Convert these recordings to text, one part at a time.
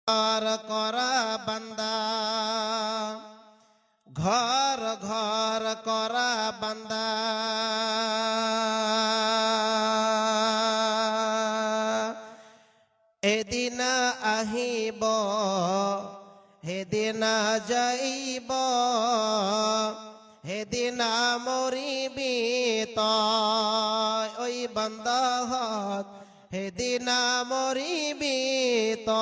ঘর করা বান্দা, ঘর ঘর করা বান্দা, এদিন আহিব হেদিন যাইব, হেদিন মরিবি তয় ওই বান্দা হত, হেদিন মরিবি তয়।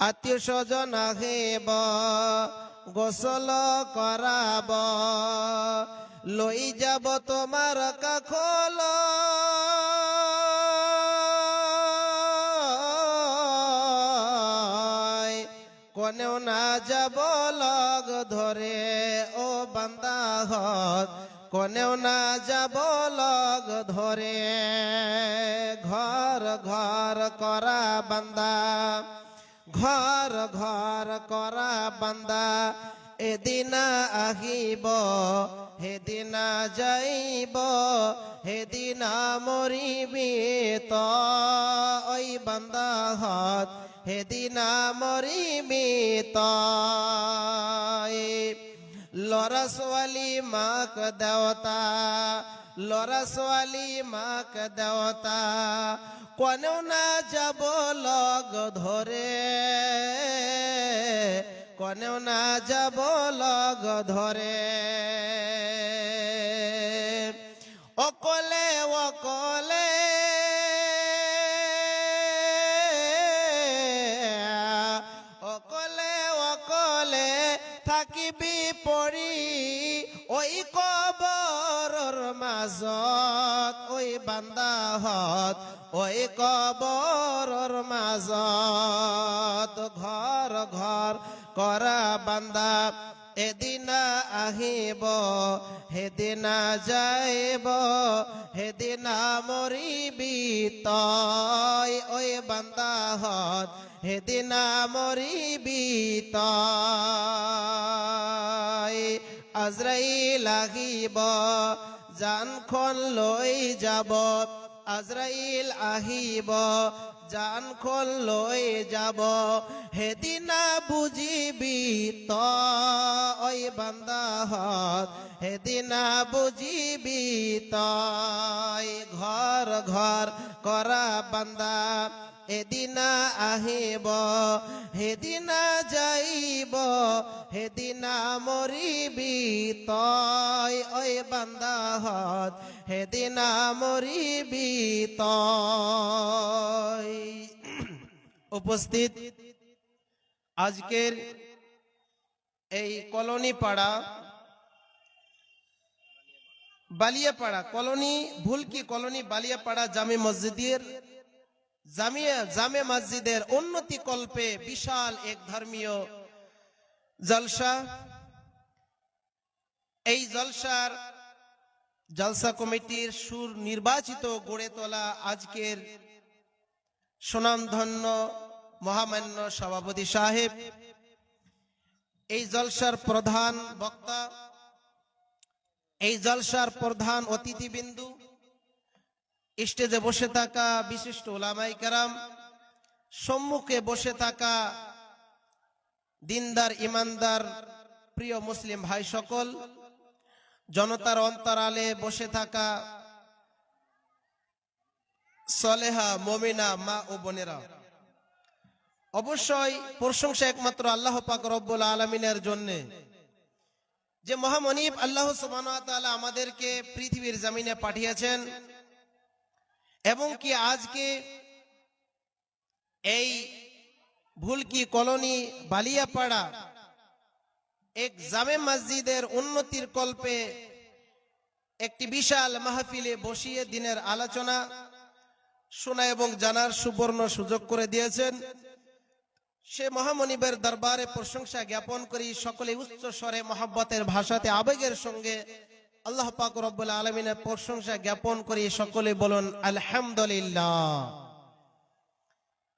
আত্মীয় স্বজন আহিব গোসল করাব, লই যাব তোমার কাখল, কোনেও না যাব লগ ধরে ও বান্দা হত, কোনেও না যাব লগ ধরে। ঘর ঘর করা বান্দা, ঘর ঘর করা বান্দা, এদিন আহিব হেদিন যাইব, হেদিন মরিবি তয় বান্দা হত, হেদিন মরিবি তয়। লরা ছোৱালী মাক দেৱতা, লৰা ছোৱালী মাক দেৱতা, কোনেও না যাব লগ ধৰে, কোনেও না যাব লগ ধৰে। অকলে অকলে অকলে অকলে থাকিবি পৰি ওই কবৰৰ মাজত, ওই বান্দা হত ওই কবৰৰ মাজত। ঘৰ ঘৰ কৰা বান্দা, এদিন আহিব হেদিন যাইব, হেদিন মৰিবি তয় ওই বান্দা হত, হেদিন মরিবি তয়। আজরাইল আহিব জানখন লৈ যাব, আজরাইল আহিব জানখন লৈ যাব, হেদিন বুজিবি তয় বান্দা হত, হেদিন বুজিবি তয়। ঘর ঘর করা বান্দা, এদিন আহিব হেদিন যাইব, হেদিন মরিবি তয় ওই বান্দা হত, হেদিন মরিবি তয়। উপস্থিত আজকের এই কলোনি পাড়া, বালিয়াপাড়া কলোনি, ভুলকি কলোনি বালিয়াপাড়া জামে মসজিদের জামে মসজিদের উন্নতি কল্পে বিশাল এক ধর্মীয় জলসা। এই জলসার জলসা কমিটির সুনির্বাচিত গড়ে তোলা আজকের সুনামধন্য মহামান্য সভাপতি সাহেব, এই জলসার প্রধান বক্তা, এই জলসার প্রধান অতিথিবৃন্দু, স্টেজে বসে থাকা বিশিষ্ট উলামায়ে কেরাম, সম্মুখে বসে থাকা দিনদার ইমানদার প্রিয় মুসলিম ভাই সকল, জনতার অন্তরালে বসে থাকা সলেহা মুমিনা মা ও বোনেরা, অবশ্যই প্রশংসা একমাত্র আল্লাহ পাক রব্বুল আলামিনের জন্য, যে মহামনিব আল্লাহ সুবহানাহু ওয়া তাআলা আমাদেরকে পৃথিবীর জমিনে পাঠিয়েছেন এবং কি আজকে এই ভুলকি কলোনি বালিয়াপাড়া এক জামে মসজিদের উন্নতির কল্পে একটি বিশাল মাহফিলে বসিয়ে দিনের আলোচনা শোনা এবং জানার সুবর্ণ সুযোগ করে দিয়েছেন। সে মহামনিবের দরবারে প্রশংসা জ্ঞাপন করি, সকলে উচ্চ স্বরে মহব্বতের ভাষাতে আবেগের সঙ্গে আল্লাহ পাক রব্বুল আলামিনের প্রশংসা জ্ঞাপন করি। সকলে বলুন আলহামদুলিল্লাহ।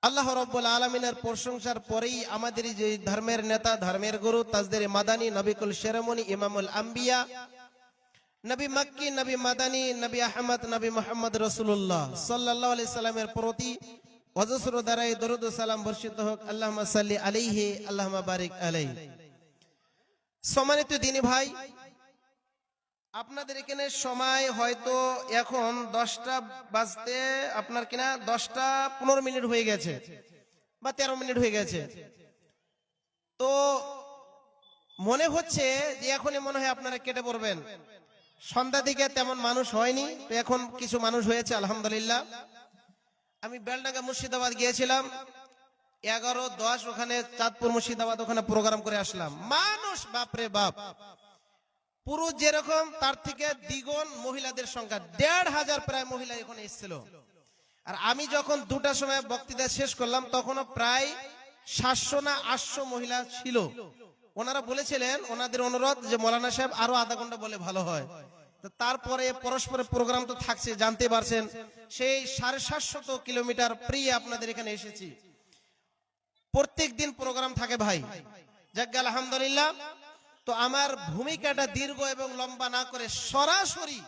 আল্লাহ রাব্বুল আলামিনের প্রশংসার পরেই আমাদের যে ধর্মের নেতা, ধর্মের গুরু, তাজদারে মাদানী, নবিকুল শিরোমণি, ইমামুল আম্বিয়া, নবী মক্কি, নবী মাদানী, নবী আহমদ, নবী মোহাম্মদ রাসূলুল্লাহ সাল্লাল্লাহু আলাইহি সাল্লামের প্রতি অজস্র দ্বারাই দরুদ ও সালাম বর্ষিত হোক। আল্লাহুম্মা সাল্লি আলাইহি, আল্লাহুম্মা বারিক আলাইহি। সম্মানিত দিনী ভাই, আপনাদের এখানে সময় হয়তো এখন 10টা বাজতে আপনার কিনা 10টা 15 মিনিট হয়ে গেছে বা 13 মিনিট হয়ে গেছে। তো মনে হচ্ছে যে এখনই মনে হয় আপনারা কেটে পড়বেন। সন্ধ্যা দিকে তেমন মানুষ হয়নি, তো এখন কিছু মানুষ হয়েছে আলহামদুলিল্লাহ। আমি বেলডাঙ্গা মুর্শিদাবাদ গিয়েছিলাম 11-10, ওখানে চাঁদপুর মুর্শিদাবাদ ওখানে প্রোগ্রাম করে আসলাম। মানুষ বাপরে বাপ, পুরুষ যেরকম তার থেকে দ্বিগুণ মহিলাদের সংখ্যা, 1,500 প্রায় মহিলা এখানে এসেছিল। আর আমি যখন 2টার সময় বক্তৃতা শেষ করলাম তখনও প্রায় 700 না 800 মহিলা ছিল। ওনারা বলেছিলেন, ওনাদের অনুরোধ যে মৌলানা সাহেব আরো আধা ঘন্টা বলে ভালো হয়। তো তারপরে পরস্পরের প্রোগ্রাম তো থাকছে, জানতে পারছেন, সেই 750 কিলোমিটার প্রিয় আপনাদের এখানে এসেছি। প্রত্যেক দিন প্রোগ্রাম থাকে ভাই, যাক আলহামদুলিল্লাহ। তো আমার ভূমিকাটা দীর্ঘ এবং লম্বা না করে সরাসরি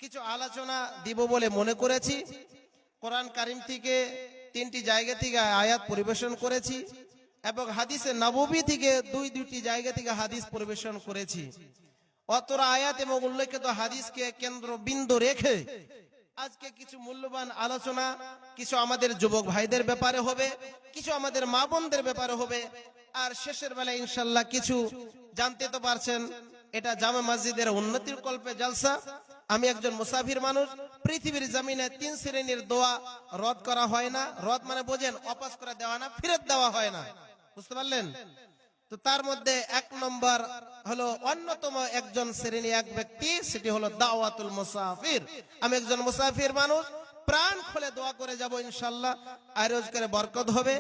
কিছু আলোচনা দিব বলে মনে করেছি। কোরআন কারিম থেকে 3টি জায়গা থেকে আয়াত পরিবেশন করেছি এবং হাদিসে নববী থেকে 2টি জায়গা থেকে হাদিস পরিবেশন করেছি। অতরা আয়াত এবং উল্লেখিত হাদিসকে কেন্দ্রবিন্দু রেখে আজকে কিছু মূল্যবান আলোচনা, কিছু আমাদের যুবক ভাইদের ব্যাপারে হবে, কিছু আমাদের মা বোনদের ব্যাপারে হবে, আর শেষের বেলায় ইনশাল্লাহ কিছু জানতে তো পারছেন এটা জামে মসজিদের উন্নতির কল্পে জলসা। আমি একজন মুসাফির মানুষ, পৃথিবীর জমিনে 3 শ্রেণীর দোয়া রদ করা হয় না। রদ মানে বোঝেন, অপাস করে দেওয়া না, ফেরত দেওয়া হয় না, বুঝতে পারলেন? তো তার মধ্যে 1 নম্বর হলো অন্যতম একজন শ্রেণী, এক ব্যক্তি, সেটি হলো দাওয়াতুল মুসাফির। আমি একজন মুসাফির মানুষ, প্রাণ খুলে দোয়া করে যাব ইনশাআল্লাহ, আর রোজগারে বরকত হবে।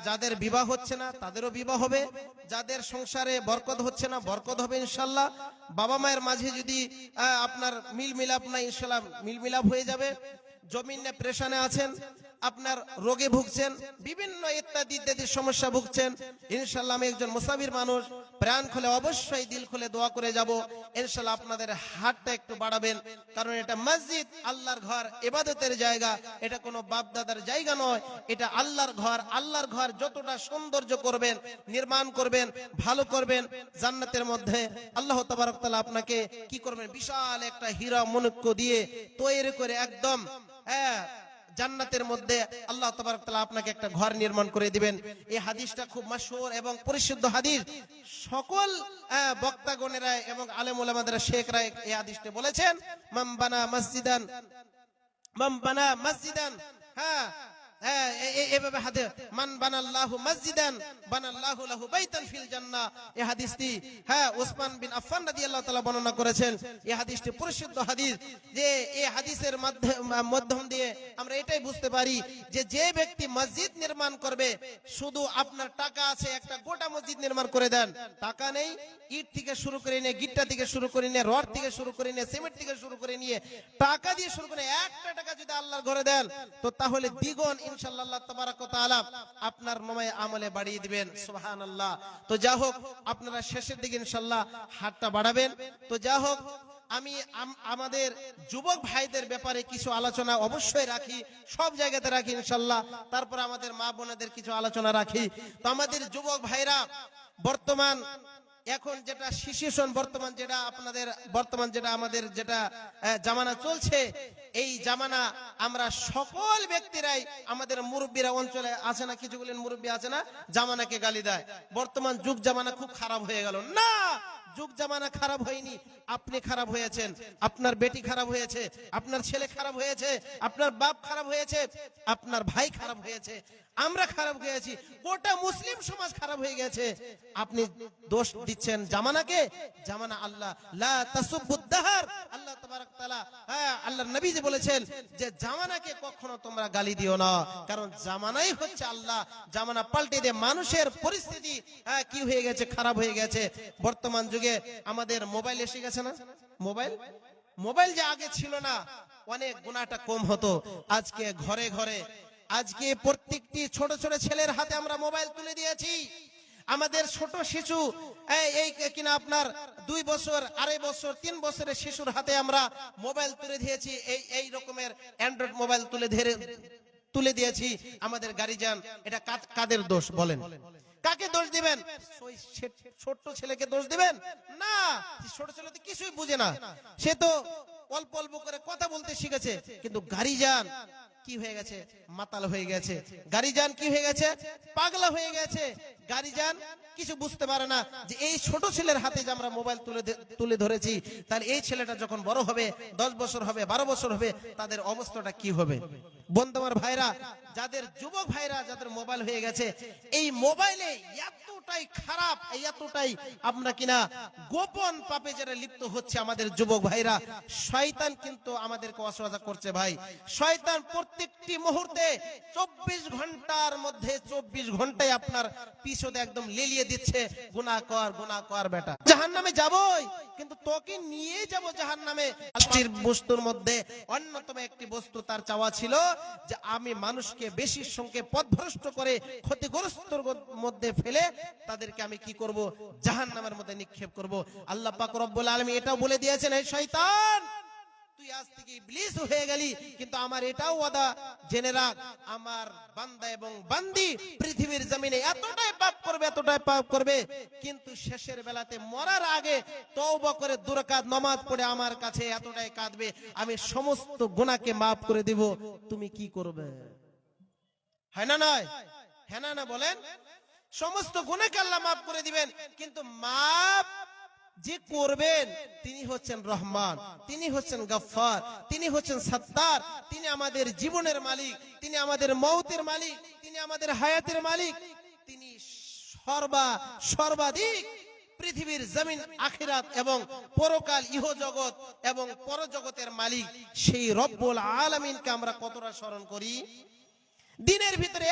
যাদের বিবাহ হচ্ছে না তাদেরও বিবাহ হবে, যাদের সংসারে বরকত হচ্ছে না বরকত হবে ইনশাআল্লাহ। বাবা মায়ের মাঝে যদি আপনার মিল মিলাপ না, ইনশাআল্লাহ মিল মিলাপ হয়ে যাবে। জমিনে প্রেশানে আছেন, আপনার রোগে ভুগছেন, বিভিন্ন ইত্যাদি ইত্যাদি সমস্যা ভুগছেন, ইনশাআল্লাহ আমি একজন মুসাফির মানুষ, প্রাণ খুলে অবশ্যই দিল খুলে দোয়া করে যাব ইনশাআল্লাহ। আপনাদের হাতটা একটু বাড়াবেন, কারণ এটা মসজিদ, আল্লাহর ঘর, ইবাদতের জায়গা। এটা কোনো বাপ দাদার জায়গা নয়, এটা আল্লাহর ঘর। আল্লাহর ঘর যতটা সৌন্দর্য করবেন, নির্মাণ করবেন, ভালো করবেন, জান্নাতের মধ্যে আল্লাহ তাবারক তাআলা আপনাকে কি করবেন, বিশাল একটা হীরা মণিক্য দিয়ে তৈরি করে একদম জান্নাতের মধ্যে আল্লাহ তাবারক তাআলা আপনাকে একটা ঘর নির্মাণ করে দিবেন। এই হাদিসটা খুব মাশহুর এবং পরিশুদ্ধ হাদিস। সকল বক্তাগণেরা এবং আলেম ওলামাদের শেখরা এই হাদিসটা বলেছেন, মান বানা মসজিদান, এভাবে হাদিস, মান বানাল্লাহু মসজিদান বানাল্লাহু লাহু বাইতান ফিল জান্নাহ। এই হাদিসটি ওসমান বিন আফফান রাদিয়াল্লাহু তাআলা বর্ণনা করেছেন। এই হাদিসটি পরিশুদ্ধ হাদিস। যে এই হাদিসের মাধ্যম দিয়ে আমরা এটাই বুঝতে পারি যে যে ব্যক্তি মসজিদ নির্মাণ করবে, শুধু আপনার টাকা আছে একটা গোটা মসজিদ নির্মাণ করে দেন, টাকা নেই, ইট থেকে শুরু করে নিয়ে, গিট্টা থেকে শুরু করে নিয়ে, রড থেকে শুরু করে নিয়ে, সিমেন্ট থেকে শুরু করে নিয়ে, টাকা দিয়ে শুরু করে একটা টাকা যদি আল্লাহর ঘরে দেন, তো তাহলে দ্বিগুণ ইনশাআল্লাহ আল্লাহ তাবারক ওয়া তাআলা আপনার নামায় আমলে বাড়িয়ে দিবেন। সুবহানাল্লাহ। তো যা হোক, আপনারা শেষের দিকে ইনশাআল্লাহ হাতটা বাড়াবেন। তো যা হোক, আমি আমাদের যুবক ভাইদের ব্যাপারে কিছু আলোচনা অবশ্যই রাখি, সব জায়গাতে রাখি ইনশাআল্লাহ। তারপর আমাদের মা বোনেদের কিছু আলোচনা রাখি। তো আমাদের যুবক ভাইরা বর্তমান এখন যেটা সিচুয়েশন, বর্তমান যেটা আমাদের যেটা জামানা চলছে, এই জামানা আমরা সকল ব্যক্তিরাই, আমাদের মুরব্বীরা অঞ্চলে আছে না, কিছুগুলো মুরব্বী আছে না, জামানাকে গালি দেয়। বর্তমান যুগ জামানা খুব খারাপ হয়ে গেল। না, যুগ জামানা খারাপ হয়নি, আপনি খারাপ হয়েছেন, আপনার বেটি খারাপ হয়েছে, আপনার ছেলে খারাপ হয়েছে, আপনার বাপ খারাপ হয়েছে, আপনার ভাই খারাপ হয়েছে, আমরা খারাপ হয়েছি, গোটা মুসলিম সমাজ খারাপ হয়ে গেছে। আপনি দোষ দিচ্ছেন জামানাকে। জামানা আল্লাহ, লা তাসুব্বুদ দাহর, আল্লাহ তাবারক তাআলা, আল্লাহর নবী যে বলেছেন যে জামানাকে কখনো তোমরা গালি দিও না, কারণ জামানাই হচ্ছে আল্লাহ। জামানা পাল্টে দিয়ে মানুষের পরিস্থিতি কি হয়ে গেছে, খারাপ হয়ে গেছে। বর্তমান যুগে আমাদের মোবাইল এসে গেছে না, মোবাইল যে আগে ছিল না, অনেক গুনাহটা কম হতো। আজকে ঘরে ঘরে, আজকে প্রত্যেকটি ছোট ছোট ছেলের হাতে আমরা মোবাইল তুলে দিয়েছি। আমাদের ছোট শিশু এই কিনা আপনার 2 বছর, 2.5 বছর, 3 বছরের শিশুর হাতে আমরা মোবাইল তুলে দিয়েছি, এই রকমের অ্যান্ড্রয়েড মোবাইল তুলে দিয়েছি আমাদের গার্জিয়ান। এটা কাদের দোষ বলেন? কাকে দোষ দিবেন? ছোট্ট ছেলেকে দোষ দিবেন না? ছোট ছেলে তো কিছুই বুঝে না, সে তো অল্প অল্প করে কথা বলতে শিখেছে, কিন্তু গার্জিয়ান কি হয়ে গেছে? মাতাল হয়ে গেছে। গার্জিয়ান কি হয়ে গেছে? পাগলা হয়ে গেছে। গার্জিয়ান কিছু বুঝতে পারে না যে এই ছোট ছেলের হাতে যে আমরা মোবাইল তুলে ধরেছি, তাহলে এই ছেলেটা যখন বড় হবে, 10 বছর হবে, 12 বছর হবে, তাদের অবস্থাটা কি হবে? বন্ধু আমার ভাইরা, যাদের যুবক ভাইরা যাদের মোবাইল হয়ে গেছে, এই মোবাইলে এতটাই খারাপ, এতটাই আমরা কিনা গোপন পাপে যারা লিপ্ত হচ্ছে আমাদের যুবক ভাইরা, শয়তান কিন্তু আমাদেরকে অসহযোগিতা করছে ভাই। শয়তান প্রত্যেকটি মুহূর্তে 24 ঘন্টার মধ্যে 24 ঘন্টায় আপনার পিছনে একদম লেলিয়ে দিচ্ছে, গুনাহ কর বেটা, জাহান্নামে যাবই, কিন্তু তোকে নিয়ে যাব জাহান্নামে। আজকের বস্তুর মধ্যে অন্যতম একটি বস্তু তার চাওয়া ছিল যে আমি মানুষকে বেশি সংখ্যে পথভ্রষ্ট করে ক্ষতিগ্রস্তর মধ্যে ফেলে তাদেরকে আমি কি করব? জাহান্নামের মধ্যে নিক্ষেপ করব। আল্লাহ পাক রব্বুল আলামিন এটাও বলে দিয়েছেন, এই শয়তান তুই আজ থেকে ইবলিস হয়ে গেলি, কিন্তু আমার এটাও ওয়াদা জেনে রাখ, আমার বান্দা এবং বান্দি পৃথিবীর জমিনে এতটাই পাপ করবে, কিন্তু শেষের বেলাতে মরার আগে তওবা করে 2 রাকাত নামাজ পড়ে আমার কাছে এতটাই কাঁদবে, আমি সমস্ত গুনাহকে maaf করে দিব। তুমি কি করবে? হয় না নয়? হ্যাঁ না বলেন? সমস্ত গুনাহকে আল্লাহ maaf করে দিবেন, কিন্তু maaf যে করবেন তিনি হচ্ছেন রহমান, তিনি হচ্ছেন গফফার, তিনি হচ্ছেন সত্তার, তিনি আমাদের জীবনের মালিক, তিনি আমাদের মওতের মালিক, তিনি আমাদের হায়াতের মালিক, তিনি সর্বাধিক পৃথিবীর জমিন, আখিরাত এবং পরকাল, ইহজগৎ এবং পরজগতের মালিক। সেই রব্বুল আলামিনকে আমরা কতটা স্মরণ করি? দিনের ভিতরে